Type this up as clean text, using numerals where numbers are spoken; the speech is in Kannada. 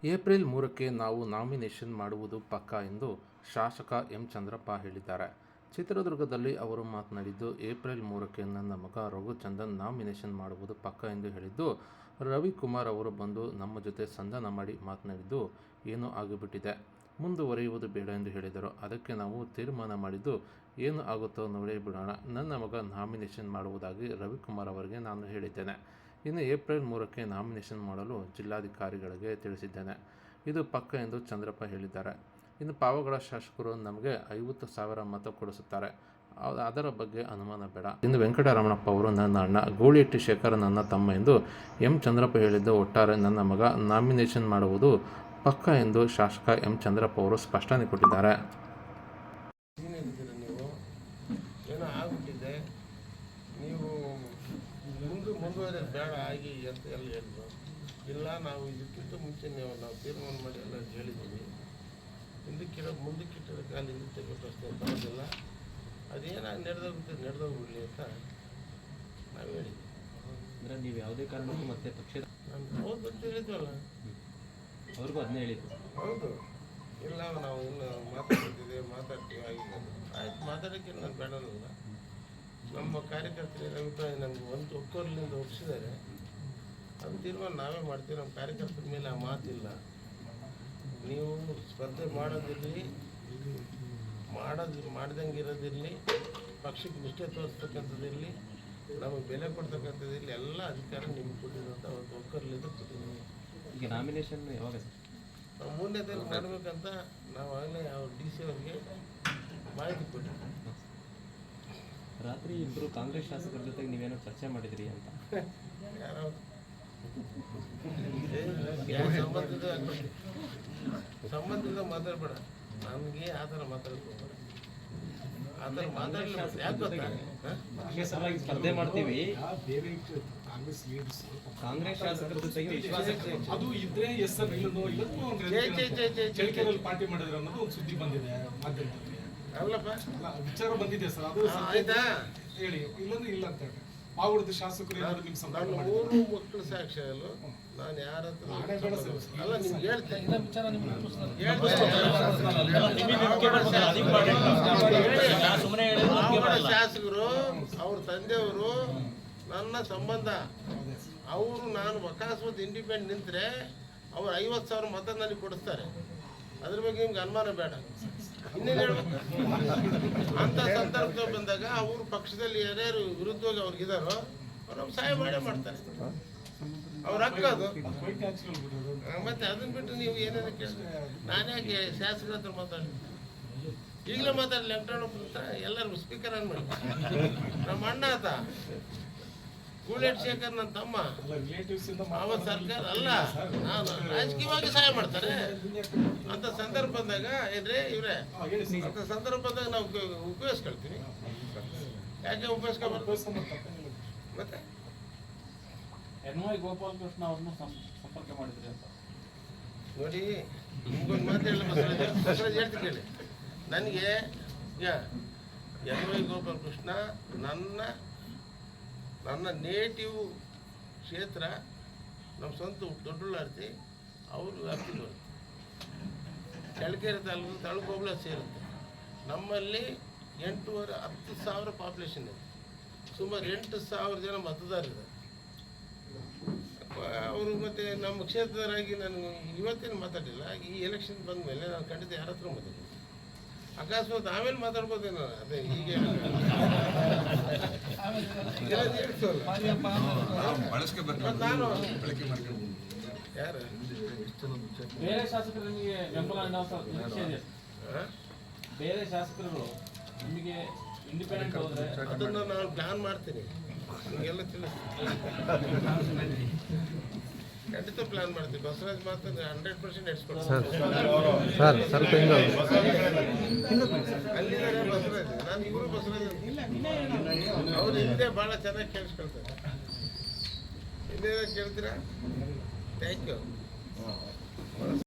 ಏಪ್ರಿಲ್ 3ಕ್ಕೆ ನಾವು ನಾಮಿನೇಷನ್ ಮಾಡುವುದು ಪಕ್ಕಾ ಎಂದು ಶಾಸಕ ಎಂ. ಚಂದ್ರಪ್ಪ ಹೇಳಿದ್ದಾರೆ. ಚಿತ್ರದುರ್ಗದಲ್ಲಿ ಅವರು ಮಾತನಾಡಿದ್ದು, ಏಪ್ರಿಲ್ 3ಕ್ಕೆ ನನ್ನ ಮಗ ರಘುಚಂದನ್ ನಾಮಿನೇಷನ್ ಮಾಡುವುದು ಪಕ್ಕಾ ಎಂದು ಹೇಳಿದ್ದು, ರವಿಕುಮಾರ್ ಅವರು ಬಂದು ನಮ್ಮ ಜೊತೆ ಸಂಧಾನ ಮಾಡಿ ಮಾತನಾಡಿದ್ದು ಏನೋ ಆಗಿಬಿಟ್ಟಿದೆ, ಮುಂದುವರಿಯುವುದು ಬೇಡ ಎಂದು ಹೇಳಿದರು. ಅದಕ್ಕೆ ನಾವು ತೀರ್ಮಾನ ಮಾಡಿದ್ದು, ಏನು ಆಗುತ್ತೋ ನೋಡೇ ಬಿಡೋಣ. ನನ್ನ ಮಗ ನಾಮಿನೇಷನ್ ಮಾಡುವುದಾಗಿ ರವಿಕುಮಾರ್ ಅವರಿಗೆ ನಾನು ಹೇಳಿದ್ದೇನೆ. ಇನ್ನು ಏಪ್ರಿಲ್ 3ಕ್ಕೆ ನಾಮಿನೇಷನ್ ಮಾಡಲು ಜಿಲ್ಲಾಧಿಕಾರಿಗಳಿಗೆ ತಿಳಿಸಿದ್ದೇನೆ. ಇದು ಪಕ್ಕಾ ಎಂದು ಚಂದ್ರಪ್ಪ ಹೇಳಿದ್ದಾರೆ. ಇನ್ನು ಪಾವಗಡ ಶಾಸಕರು ನಮಗೆ 50,000 ಮತ ಕೊಡಿಸುತ್ತಾರೆ, ಅದರ ಬಗ್ಗೆ ಅನುಮಾನ ಬೇಡ. ಇನ್ನು ವೆಂಕಟರಮಣಪ್ಪ ಅವರು ನನ್ನ ಅಣ್ಣ, ಗೂಳಿಹಟ್ಟಿ ಶೇಖರ್ ನನ್ನ ತಮ್ಮ ಎಂದು ಎಂ. ಚಂದ್ರಪ್ಪ ಹೇಳಿದ್ದು, ಒಟ್ಟಾರೆ ನನ್ನ ಮಗ ನಾಮಿನೇಷನ್ ಮಾಡುವುದು ಪಕ್ಕಾ ಎಂದು ಶಾಸಕ ಎಂ. ಚಂದ್ರಪ್ಪ ಅವರು ಸ್ಪಷ್ಟನೆ ಕೊಟ್ಟಿದ್ದಾರೆ. ನೀವು ಮುಂದುವರೆದು ಬೇಡ ಆಗಿ ಅಂತ ಎಲ್ಲ ಹೇಳಿದ್ರು. ಇಲ್ಲ, ನಾವು ಇದಕ್ಕಿಂತ ಮುಂಚೆ ನಾವು ತೀರ್ಮಾನ ಮಾಡಿ ಎಲ್ಲ ಹೇಳಿದ್ದೀವಿ. ಮುಂದಕ್ಕಿಟ್ಟಿರೋ ಕಾಲ ಹಿಂದೆ ತೆಗೆದು ಅಷ್ಟೇ ಬರೋದಿಲ್ಲ. ಅದೇನಾಗಿ ನಡೆದೋಗ್ಬಿಡಲಿ ಅಂತ ನಾವು ಹೇಳಿದ್ವಿ. ಅಂದರೆ ನೀವು ಯಾವುದೇ ಕಾರಣಕ್ಕೂ ಮತ್ತೆ ಪಕ್ಷ ನಾನು ಹೌದು ಅಂತ ಹೇಳಿದ್ವಲ್ಲ, ಅವ್ರಿಗೂ ಅದನ್ನೇ ಹೇಳಿದ್ದು. ಹೌದು, ಇಲ್ಲ ನಾವು ಇನ್ನು ಮಾತಾಡ್ತೀವಿ ಆಯ್ತು, ಮಾತಾಡೋಕ್ಕೆ ನಾನು ಬೇಡನಲ್ಲ. ನಮ್ಮ ಕಾರ್ಯಕರ್ತರ ಅಭಿಪ್ರಾಯ ನಮ್ಗೆ ಒಂದು ಒಕ್ಕೊರಲಿಂದ ಒಪ್ಪಿಸಿದ್ದಾರೆ. ಅದು ತೀರ್ಮಾನ ನಾವೇ ಮಾಡ್ತೀವಿ. ನಮ್ಮ ಕಾರ್ಯಕರ್ತರ ಮೇಲೆ ಆ ಮಾತಿಲ್ಲ. ನೀವು ಸ್ಪರ್ಧೆ ಮಾಡೋದಿರಲಿ, ಮಾಡ್ದಂಗೆ ಇರೋದಿರಲಿ, ಪಕ್ಷಕ್ಕೆ ನಿಷ್ಠೆ ತೋರಿಸ್ತಕ್ಕಂಥದ್ದಿರಲಿ, ನಮಗೆ ಬೆಲೆ ಕೊಡ್ತಕ್ಕಂಥದ್ದಿರಲಿ, ಎಲ್ಲ ಅಧಿಕಾರ ನಿಮ್ಗೆ ಕೊಟ್ಟಿರೋಂಥ ಒಂದು ಒಕ್ಕರ್ಲಿಂದ ಕೊಟ್ಟಿದ್ದೀವಿ. ಈಗ ನಾಮಿನೇಷನ್ ಯಾವಾಗ ಸರ್? ನಾವು 3ನೇ ತಾರೀಕು ಮಾಡಬೇಕಂತ ನಾವು ಆಗಲೇ ಅವ್ರ DC ಅವ್ರಿಗೆ ಮಾಹಿತಿ ಕೊಟ್ಟಿದ್ದೀವಿ. ರಾತ್ರಿ ಇಬ್ಬರು ಕಾಂಗ್ರೆಸ್ ಶಾಸಕರ ಜೊತೆಗೆ ನೀವೇನೋ ಚರ್ಚೆ ಮಾಡಿದ್ರಿ ಅಂತ. ಯಾರೋ ಸಂಬಂಧದಿಂದ ಮಾತಾಡ್ಬೇಡ, ನನಗೆ ಆ ಥರ ಮಾತಾಡ್ಕೋಬೇಡ. ಆ ಥರ ಮಾತಾಡಲಿ. ಯಾಕೆ ಗೊತ್ತಾ, ಸ್ಪರ್ಧೆ ಮಾಡ್ತೀವಿ, ಕಾಂಗ್ರೆಸ್ ಶಾಸಕರ ಜೊತೆಗೆ ಅದು ಇದ್ರೆ ಪಾರ್ಟಿ ಮಾಡಿದ್ರೆ ಅನ್ನೋದು ಒಂದು ಸುದ್ದಿ ಬಂದಿದೆ ಮಾಧ್ಯಮದಲ್ಲಿ. ಅಲ್ಲಪ್ಪ, ವಿಚಾರ ಬಂದಿದೆ ಸರ್, ಅದು ಆಯ್ತಾ ಹೇಳಿ. ಇಲ್ಲಂದ್ರೆ ಇಲ್ಲ ಅಂತ ಹೇಳಿ ಮಾವುಡದ ಶಾಸಕರು ನನ್ನ 3 ಮಕ್ಕಳು ಸಾಕ್ಷಿಯಲ್ಲೂ ನಾನು ಯಾರ ಅಲ್ಲ ನಿಮ್ಗೆ ಹೇಳ್ತೇನೆ. ಶಾಸಕರು ಅವ್ರ ತಂದೆಯವರು ನನ್ನ ಸಂಬಂಧ. ಅವರು ನಾನು ಅಕಸ್ಮಾತ್ ಇಂಡಿಪೆಂಡೆಂಟ್ ನಿಂತರೆ ಅವ್ರು 50,000 ಮತ ನನಗೆ ಕೊಡಿಸ್ತಾರೆ. ಅದ್ರ ಬಗ್ಗೆ ನಿಮ್ಗೆ ಅನುಮಾನ ಬೇಡ. ಇನ್ನೇನು ಹೇಳ್ಬೇಕು, ಅಂಥ ಸಂದರ್ಭ ಬಂದಾಗ ಅವ್ರ ಪಕ್ಷದಲ್ಲಿ ಯಾರ್ಯಾರು ವಿರುದ್ಧವಾಗಿ ಅವ್ರಿಗಿದಾರೋ ಅವ್ರು ಸಹಾಯ ಮಾಡೇ ಮಾಡ್ತಾರೆ. ಅವ್ರ ಹಕ್ಕ ಅದು. ಮತ್ತೆ ಅದನ್ನ ಬಿಟ್ಟು ನೀವು ಏನೇನು ಕೇಳಿ ನಾನ್ಯಾಕೆ ಶಾಸಕರ ಹತ್ರ ಮಾತಾಡಿ ಈಗಲೇ ಮಾತಾಡಲಿ. ವೆಂಕಟರಮಣಪ್ಪ ಎಲ್ಲರಿಗೂ ಸ್ಪೀಕರ್ ಆನ್ ಮಾಡಿ. ನಮ್ಮ ಅಣ್ಣ ಆತ, ಗೂಳಿಹಟ್ಟಿ ಶೇಖರ್ ನನ್ನ ತಮ್ಮ. ಅವತ್ತು ಸರ್ಕಾರ ಅಲ್ಲ, ನಾನು ರಾಜಕೀಯವಾಗಿ ಸಹಾಯ ಮಾಡ್ತಾರೆ. ಅಂತ ಸಂದರ್ಭ ಬಂದಾಗ ಏನ್ರಿ ಇವ್ರೆ, ಅಂತ ಸಂದರ್ಭ ಬಂದಾಗ ನಾವು ಉಪಯೋಗಿಸ್ಕೊಳ್ತೀವಿ. ಯಾಕೆ ಉಪಯೋಗಿಸ್ಕೊಬಾರ್ದು? ಮತ್ತೆ NY ಗೋಪಾಲಕೃಷ್ಣ ಅವ್ರನ್ನು ಸಂಪರ್ಕ ಮಾಡಿದ್ರಿ ಅಂತ ನೋಡಿ, ನಿಮ್ಗೊಂದು ಮಾತು ಹೇಳಿ ಬಸವರಾಜ್ ಹೇಳ್ತೀನಿ ಕೇಳಿ. ನನಗೆ NY ಗೋಪಾಲಕೃಷ್ಣ ನನ್ನ ನೇಟಿವ್ ಕ್ಷೇತ್ರ, ನಮ್ಮ ಸ್ವಂತ ದೊಡ್ಡಳ್ಳಾರ್ತಿ, ಅವರು ವ್ಯಾಪ್ತಿ ಬರುತ್ತೆ. ಚಳ್ಳಕೆರೆ ತಾಲೂಕು ತಳಕೋಬಳ ಸೇರುತ್ತೆ. ನಮ್ಮಲ್ಲಿ 10,000 ಪಾಪ್ಯುಲೇಷನ್ ಇದೆ. ಸುಮಾರು 8,000 ಜನ ಮತದಾರರಿದ್ದಾರೆ ಅವರು. ಮತ್ತು ನಮ್ಮ ಕ್ಷೇತ್ರದವರಾಗಿ ನಾನು ಇವತ್ತೇನು ಮಾತಾಡಿಲ್ಲ. ಈ ಎಲೆಕ್ಷನ್ ಬಂದ ಮೇಲೆ ನಾನು ಖಂಡಿತ ಯಾರ ಹತ್ರ ಮಾತಾಡಿಲ್ಲ. ಅಕಸ್ಮಾತ್ ಆಮೇಲೆ ಮಾತಾಡ್ಬೋದೇನೋ, ಅದೇ ಹೀಗೆ ನಾನು ಯಾರು ಬೇರೆ ಶಾಸಕರು ನಿಮಗೆ ಬೆಂಬಲ ಬೇರೆ ಶಾಸಕರು ನಿಮಗೆ ಇಂಡಿಪೆಂಡೆಂಟ್ ಹೋದ್ರೆ ಅದನ್ನು ನಾನು ಪ್ಲಾನ್ ಮಾಡ್ತೀನಿ, ನಿಮಗೆಲ್ಲ ತಿಳಿಸ್ತೀನಿ. ಖಂಡಿತ ಪ್ಲಾನ್ ಮಾಡ್ತೀವಿ. ಬಸವರಾಜ್ ಮಾತ್ರ 100% ನಡೆಸ್ಕೊಡ್ತೀನಿ. ಅಲ್ಲಿದ್ದಾರೆ ಬಸವರಾಜ್, ನಾನು ಇವರು ಬಸವರಾಜ್ ಅವ್ರು ಹಿಂದೆ ಭಾಳ ಚೆನ್ನಾಗಿ ಕೇಳಿಸ್ಕೊಳ್ತಾರೆ. ಹಿಂದೆ ಕೇಳ್ತೀರಾ? Thank you.